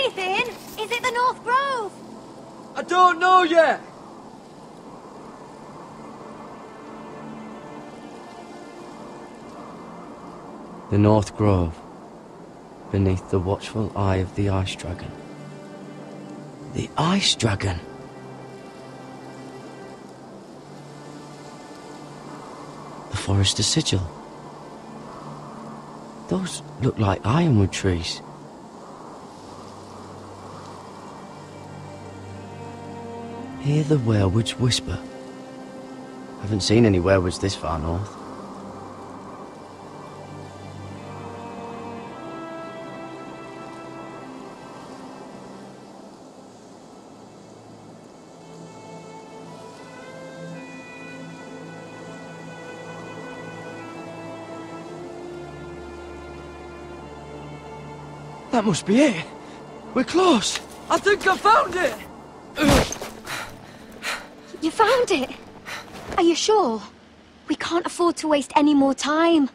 anything? Is it the North Grove? I don't know yet! The North Grove, beneath the watchful eye of the Ice Dragon. The Ice Dragon? The Forester Sigil. Those look like ironwood trees. Hear the werewoods whisper. Haven't seen any werewoods this far north. That must be it. We're close. I think I found it. You found it? Are you sure? We can't afford to waste any more time.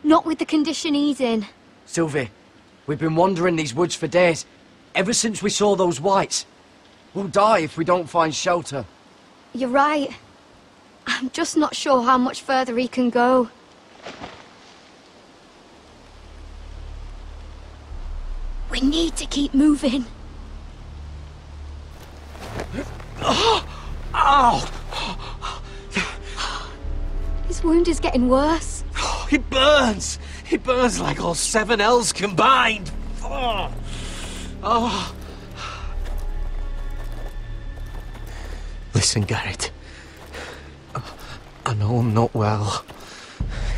Not with the condition he's in. Sylvie, we've been wandering these woods for days. Ever since we saw those whites. We'll die if we don't find shelter. You're right. I'm just not sure how much further he can go. We need to keep moving. Ow! His wound is getting worse. It burns! It burns like all 7 L's combined! Oh. Listen, Garrett. I know I'm not well.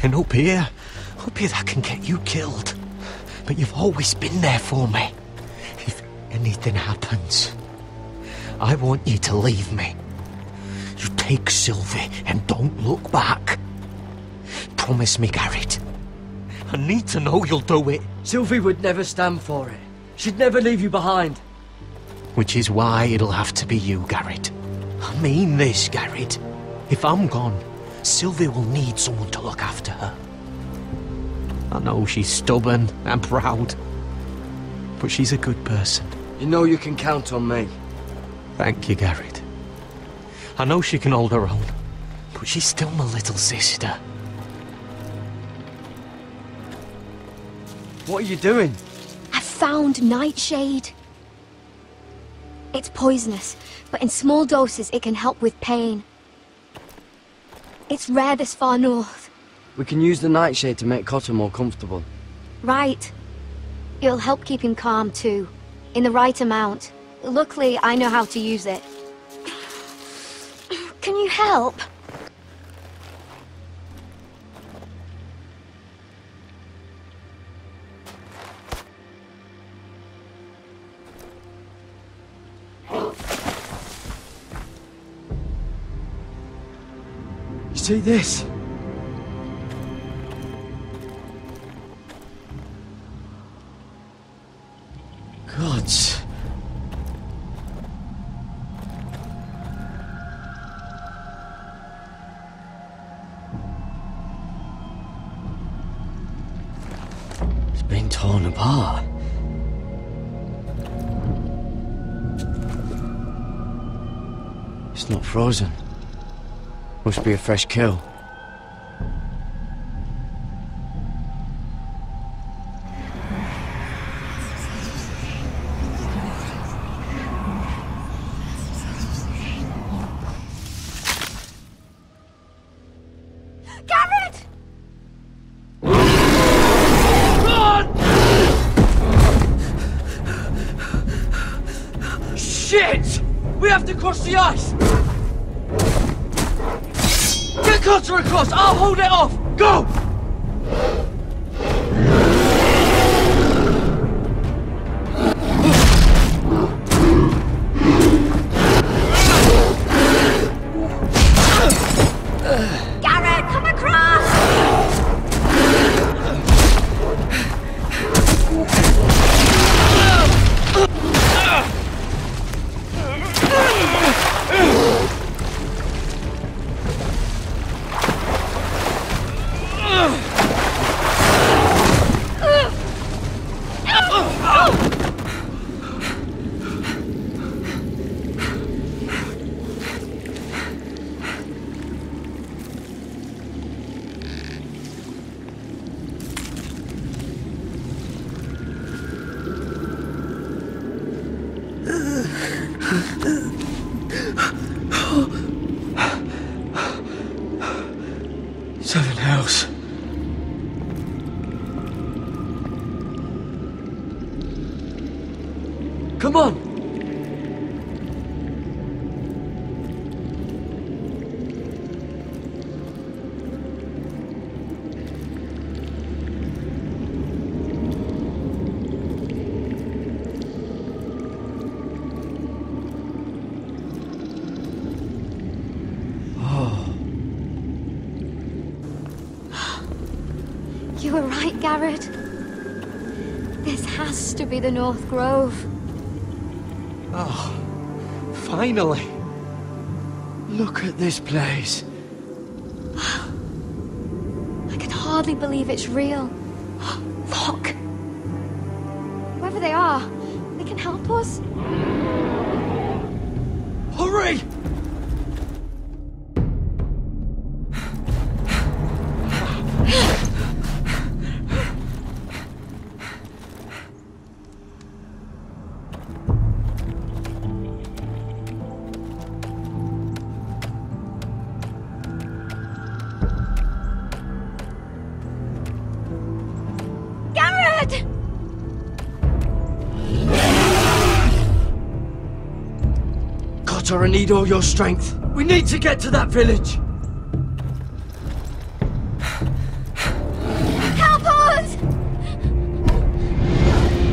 And up here that can get you killed. But you've always been there for me. If anything happens, I want you to leave me. You take Sylvie and don't look back. Promise me, Garrett. I need to know you'll do it. Sylvie would never stand for it. She'd never leave you behind. Which is why it'll have to be you, Garrett. I mean this, Garrett. If I'm gone, Sylvie will need someone to look after her. I know she's stubborn and proud, but she's a good person. You know you can count on me. Thank you, Garrett. I know she can hold her own, but she's still my little sister. What are you doing? I found Nightshade. It's poisonous, but in small doses it can help with pain. It's rare this far north. We can use the nightshade to make Cotter more comfortable. Right. It'll help keep him calm too, in the right amount. Luckily, I know how to use it. Can you help? You see this? Gods. It's been torn apart. It's not frozen. Must be a fresh kill. Garrett! Shit! We have to cross the ice! Get Cotter across! I'll hold it off! Go! Garrett, come across! Seven Hells. Come on! You were right, Garrett. This has to be the North Grove. Oh, finally. Look at this place. I can hardly believe it's real. Look! Whoever they are, they can help us. Hurry! Garrett! Cotter, I need all your strength. We need to get to that village. Help us!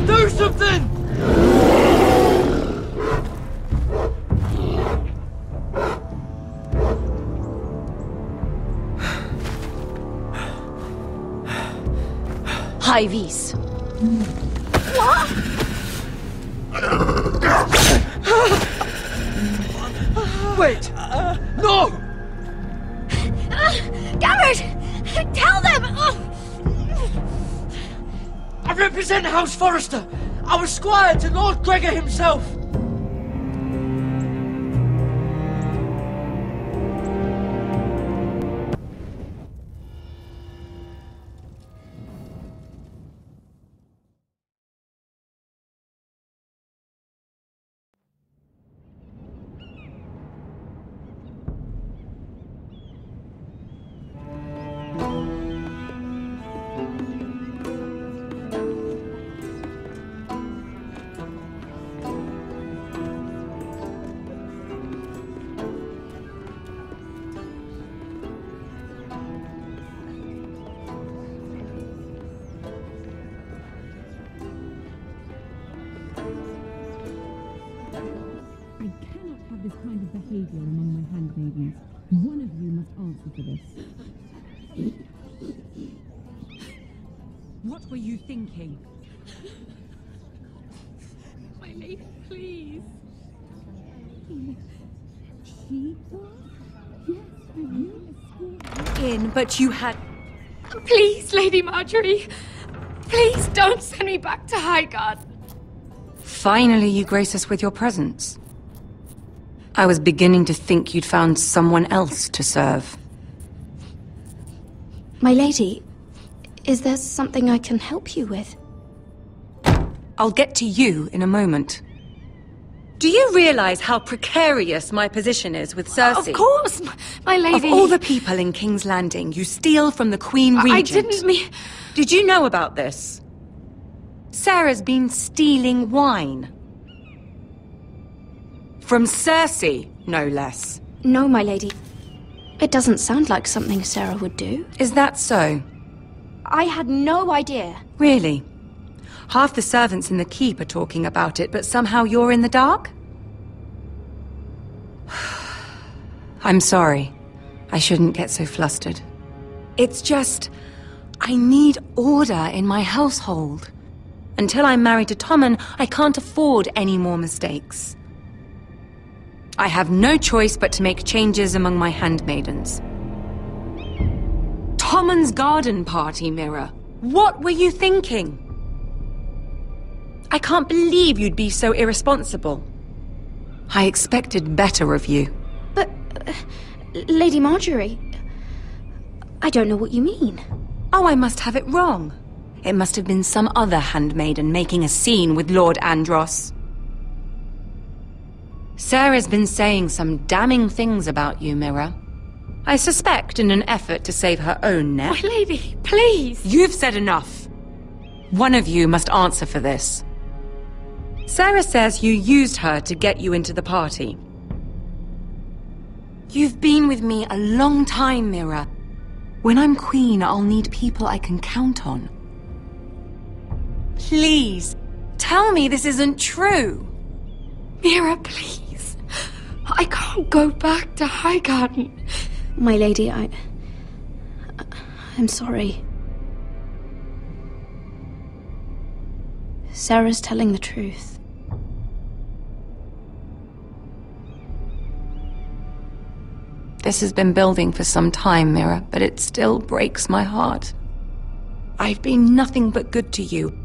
Do something! High vis. Wait! No! Garrett! Tell them! I represent House Forrester, our squire to Lord Gregor himself. This kind of behavior among my handmaidens. One of you must answer for this. What were you thinking? My lady, please. She was? Yes, and you escorted In, but you had... Please, Lady Marjorie. Please don't send me back to Highgarden. Finally, you grace us with your presence. I was beginning to think you'd found someone else to serve. My lady, is there something I can help you with? I'll get to you in a moment. Do you realize how precarious my position is with Cersei? Of course, my lady. Of all the people in King's Landing, you steal from the Queen Regent. I didn't mean... Did you know about this? Sarah's been stealing wine. From Cersei, no less. No, my lady. It doesn't sound like something Sarah would do. Is that so? I had no idea. Really? Half the servants in the keep are talking about it, but somehow you're in the dark? I'm sorry. I shouldn't get so flustered. It's just... I need order in my household. Until I'm married to Tommen, I can't afford any more mistakes. I have no choice but to make changes among my handmaidens. Tommen's garden party, Mira. What were you thinking? I can't believe you'd be so irresponsible. I expected better of you. But, Lady Marjorie, I don't know what you mean. Oh, I must have it wrong. It must have been some other handmaiden making a scene with Lord Andros. Sarah's been saying some damning things about you, Mira. I suspect in an effort to save her own neck. My lady, please! You've said enough. One of you must answer for this. Sarah says you used her to get you into the party. You've been with me a long time, Mira. When I'm queen, I'll need people I can count on. Please, tell me this isn't true. Mira, please. I can't go back to Highgarden. My lady, I'm sorry. Sarah's telling the truth. This has been building for some time, Mira, but it still breaks my heart. I've been nothing but good to you.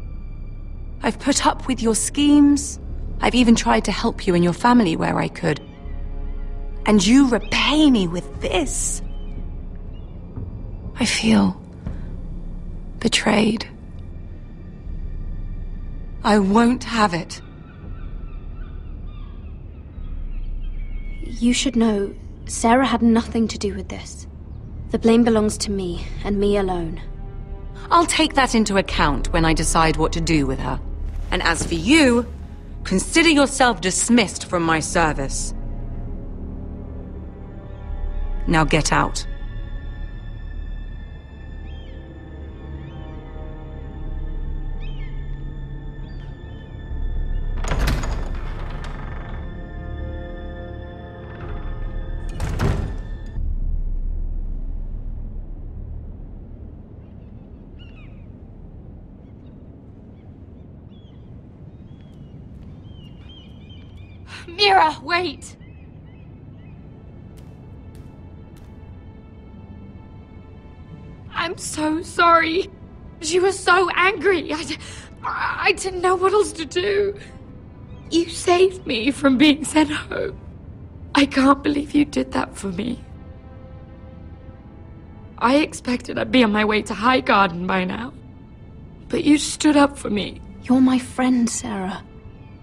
I've put up with your schemes. I've even tried to help you and your family where I could. And you repay me with this. I feel betrayed. I won't have it. You should know, Sarah had nothing to do with this. The blame belongs to me, and me alone. I'll take that into account when I decide what to do with her. And as for you, consider yourself dismissed from my service. Now get out. Mira, wait! I'm so sorry. She was so angry. I didn't know what else to do. You saved me from being sent home. I can't believe you did that for me. I expected I'd be on my way to Highgarden by now. But you stood up for me. You're my friend, Sarah.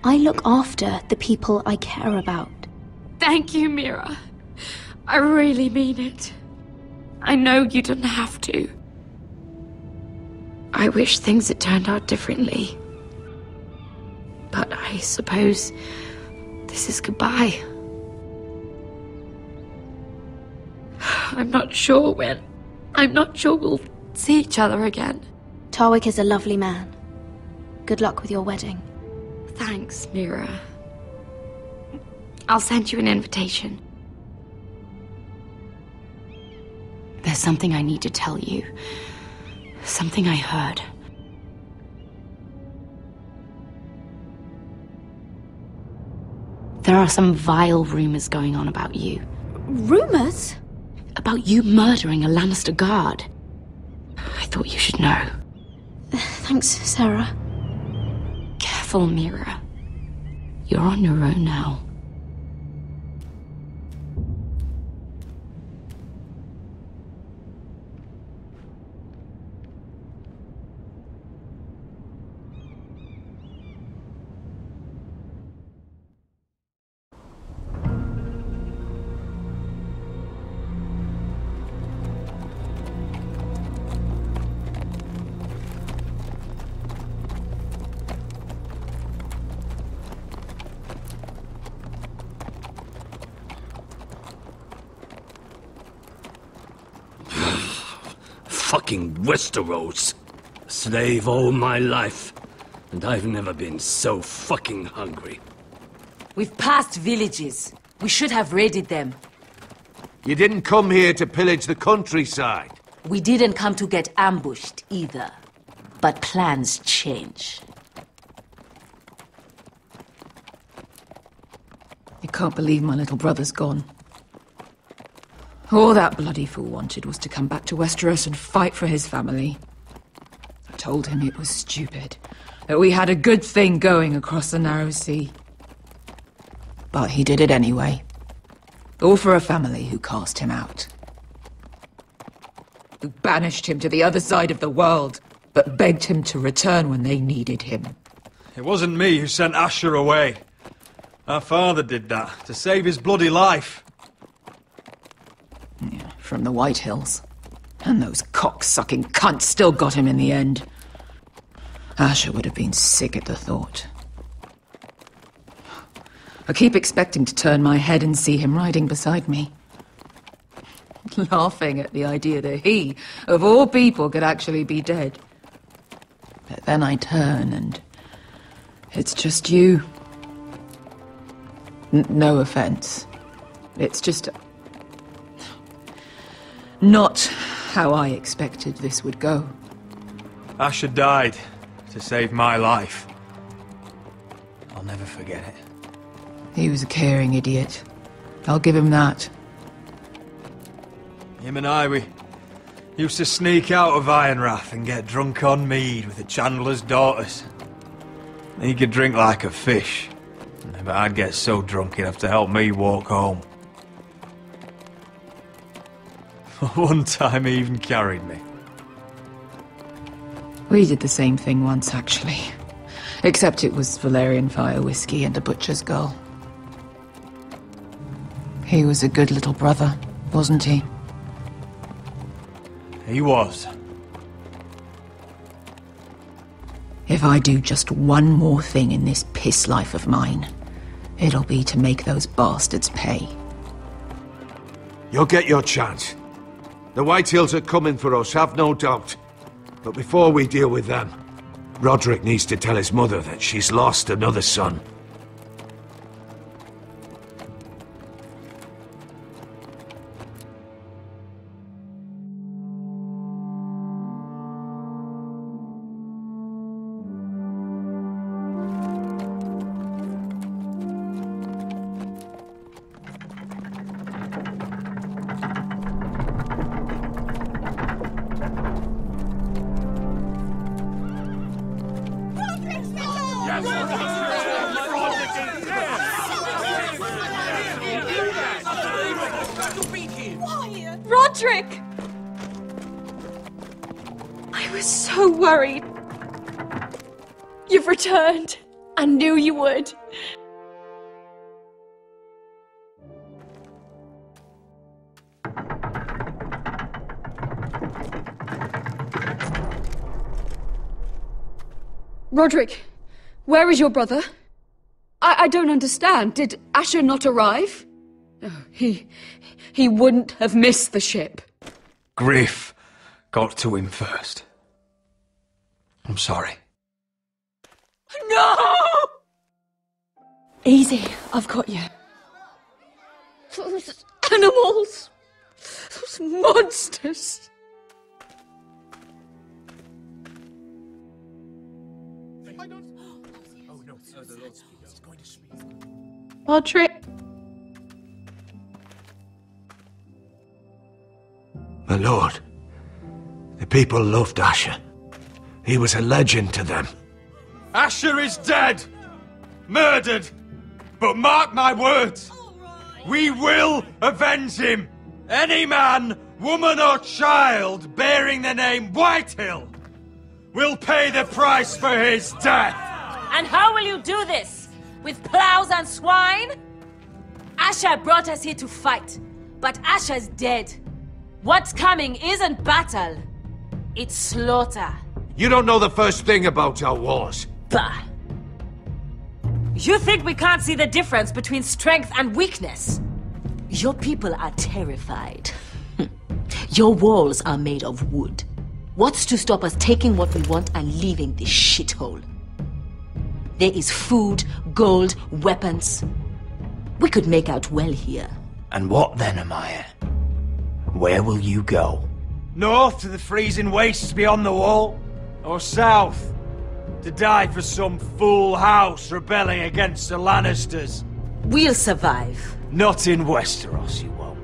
I look after the people I care about. Thank you, Mira. I really mean it. I know you didn't have to. I wish things had turned out differently. But I suppose this is goodbye. I'm not sure when. I'm not sure we'll see each other again. Tarwick is a lovely man. Good luck with your wedding. Thanks, Mira. I'll send you an invitation. There's something I need to tell you. Something I heard. There are some vile rumors going on about you. Rumors? About you murdering a Lannister guard. I thought you should know. Thanks, Sarah. Careful, Mira. You're on your own now. Fucking Westeros. Slave all my life. And I've never been so fucking hungry. We've passed villages. We should have raided them. You didn't come here to pillage the countryside. We didn't come to get ambushed either. But plans change. I can't believe my little brother's gone. All that bloody fool wanted was to come back to Westeros and fight for his family. I told him it was stupid, that we had a good thing going across the narrow sea. But he did it anyway. All for a family who cast him out. Who banished him to the other side of the world, but begged him to return when they needed him. It wasn't me who sent Asher away. Our father did that, to save his bloody life. Yeah, from the White Hills. And those cock-sucking cunts still got him in the end. Asher would have been sick at the thought. I keep expecting to turn my head and see him riding beside me. Laughing at the idea that he, of all people, could actually be dead. But then I turn and it's just you. No offense. It's just not how I expected this would go. Asher died to save my life. I'll never forget it. He was a caring idiot. I'll give him that. Him and I, we used to sneak out of Ironrath and get drunk on mead with the Chandler's daughters. He could drink like a fish, but I'd get so drunk he'd have to help me walk home. One time he even carried me. We did the same thing once, actually. Except it was Valerian fire whiskey and a butcher's girl. He was a good little brother, wasn't he? He was. If I do just one more thing in this piss life of mine, it'll be to make those bastards pay. You'll get your chance. The White Hills are coming for us, have no doubt. But before we deal with them, Roderick needs to tell his mother that she's lost another son. Roderick! I was so worried. You've returned. I knew you would. Roderick, where is your brother? I don't understand. Did Asher not arrive? Oh, he wouldn't have missed the ship. Griff got to him first. I'm sorry. No! Easy, I've got you. Those animals. Those monsters. Roderick. My lord, the people loved Asher. He was a legend to them. Asher is dead! Murdered! But mark my words! We will avenge him! Any man, woman or child bearing the name Whitehill will pay the price for his death! And how will you do this? With plows and swine? Asher brought us here to fight, but Asher's dead. What's coming isn't battle, it's slaughter. You don't know the first thing about our wars. Bah! You think we can't see the difference between strength and weakness? Your people are terrified. Your walls are made of wood. What's to stop us taking what we want and leaving this shithole? There is food, gold, weapons. We could make out well here. And what then, Amaya? Where will you go? North to the freezing wastes beyond the wall? Or south? To die for some fool house rebelling against the Lannisters? We'll survive. Not in Westeros, you won't.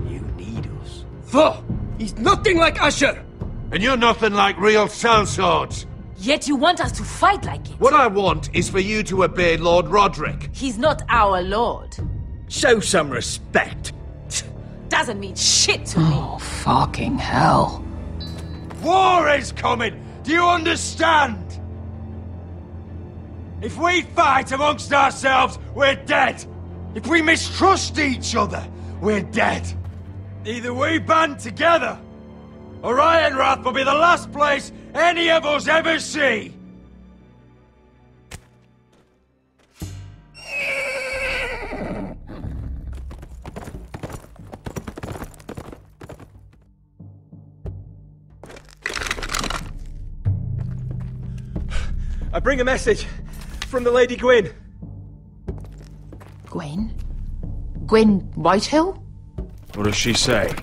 You need us. He's nothing like Asher! And you're nothing like real sellswords. Yet you want us to fight like it. What I want is for you to obey Lord Roderick. He's not our lord. Show some respect. Doesn't mean shit to me. Oh, fucking hell. War is coming! Do you understand? If we fight amongst ourselves, we're dead. If we mistrust each other, we're dead. Either we band together, or Ironrath will be the last place any of us ever see. I bring a message from the Lady Gwyn. Gwyn? Gwyn Whitehill? What does she say?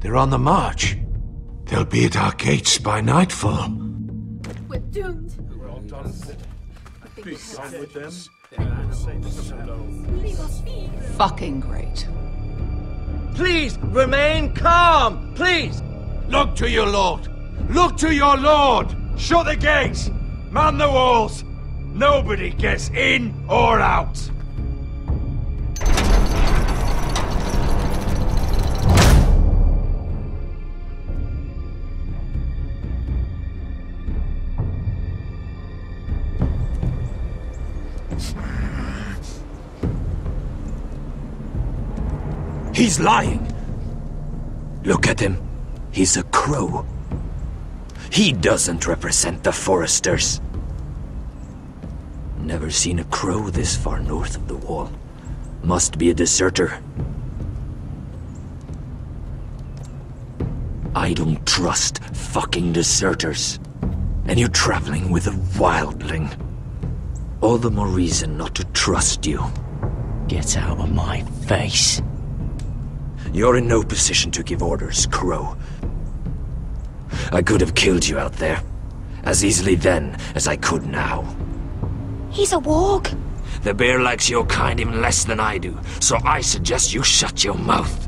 They're on the march. They'll be at our gates by nightfall. We're doomed. Be done with them. Fucking great. Please, remain calm, please! Look to your lord! Look to your lord! Shut the gates! Man the walls! Nobody gets in or out! He's lying. Look at him. He's a crow. He doesn't represent the Foresters. Never seen a crow this far north of the wall. Must be a deserter. I don't trust fucking deserters. And you're traveling with a wildling. All the more reason not to trust you. Get out of my face. You're in no position to give orders, Crow. I could have killed you out there, as easily then as I could now. He's a warg. The bear likes your kind even less than I do, so I suggest you shut your mouth.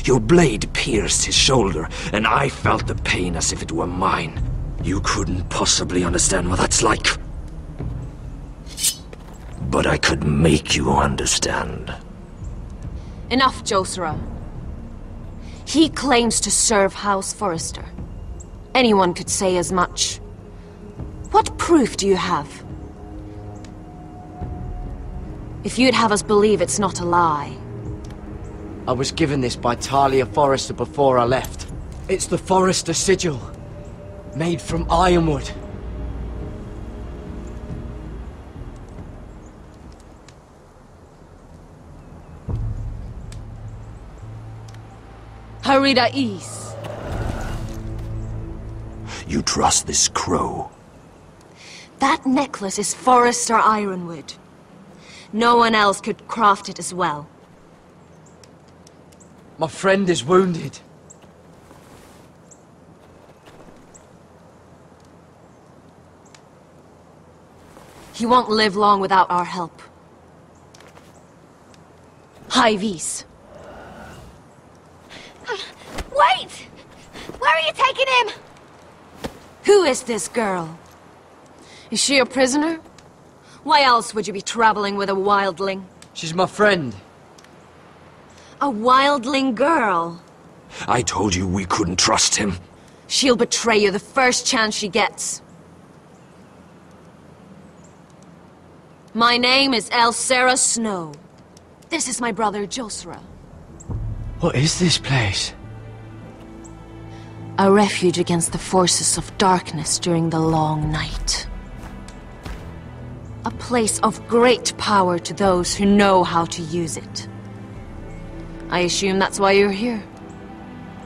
Your blade pierced his shoulder, and I felt the pain as if it were mine. You couldn't possibly understand what that's like. But I could make you understand. Enough, Josera. He claims to serve House Forrester. Anyone could say as much. What proof do you have? If you'd have us believe it's not a lie. I was given this by Talia Forrester before I left. It's the Forrester sigil, made from ironwood. Harida East. You trust this crow? That necklace is Forrester ironwood. No one else could craft it as well. My friend is wounded. He won't live long without our help. High Vis. Wait! Where are you taking him? Who is this girl? Is she a prisoner? Why else would you be traveling with a wildling? She's my friend. A wildling girl? I told you we couldn't trust him. She'll betray you the first chance she gets. My name is Elsera Snow. This is my brother Josera. What is this place? A refuge against the forces of darkness during the long night. A place of great power to those who know how to use it. I assume that's why you're here.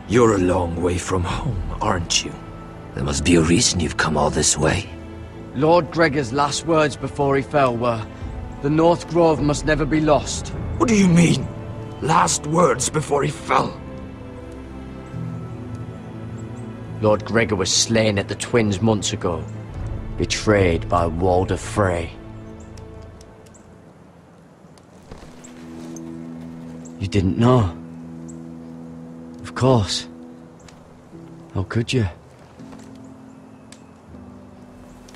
You're a long way from home, aren't you? There must be a reason you've come all this way. Lord Gregor's last words before he fell were, "The North Grove must never be lost." What do you mean? Last words before he fell? Lord Gregor was slain at the Twins months ago, betrayed by Walder Frey. You didn't know? Of course. How could you?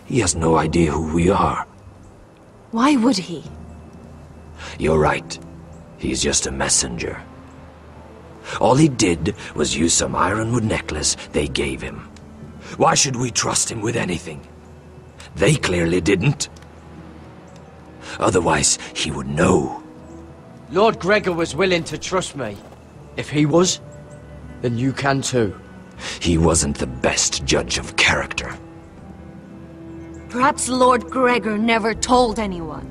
He has no idea who we are. Why would he? You're right. He's just a messenger. All he did was use some ironwood necklace they gave him. Why should we trust him with anything? They clearly didn't. Otherwise, he would know. Lord Gregor was willing to trust me. If he was, then you can too. He wasn't the best judge of character. Perhaps Lord Gregor never told anyone.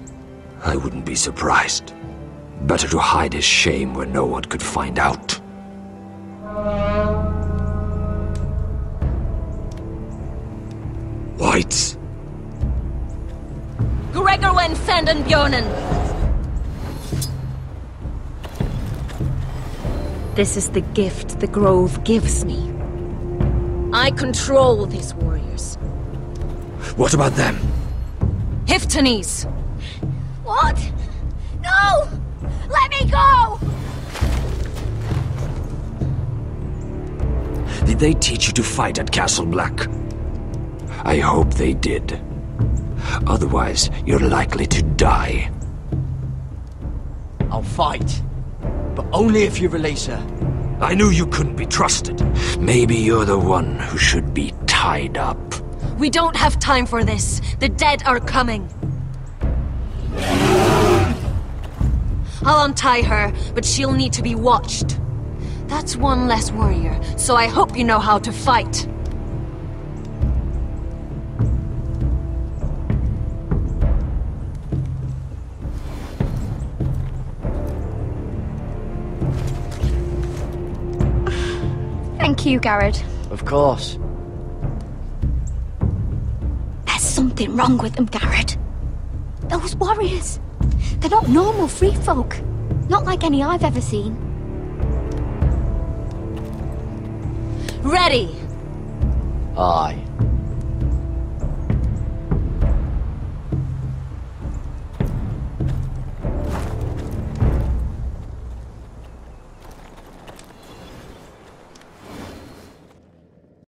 I wouldn't be surprised. Better to hide his shame where no one could find out. Whites. Gregor wen fanden Björnen! This is the gift the Grove gives me. I control these warriors. What about them? Hiftanes! What? No! Let me go! Did they teach you to fight at Castle Black? I hope they did. Otherwise, you're likely to die. I'll fight. But only if you release her. I knew you couldn't be trusted. Maybe you're the one who should be tied up. We don't have time for this. The dead are coming. I'll untie her, but she'll need to be watched. That's one less warrior, so I hope you know how to fight. Thank you, Garrett. Of course. There's something wrong with them, Garrett. Those warriors. They're not normal free folk. Not like any I've ever seen. Ready! Aye.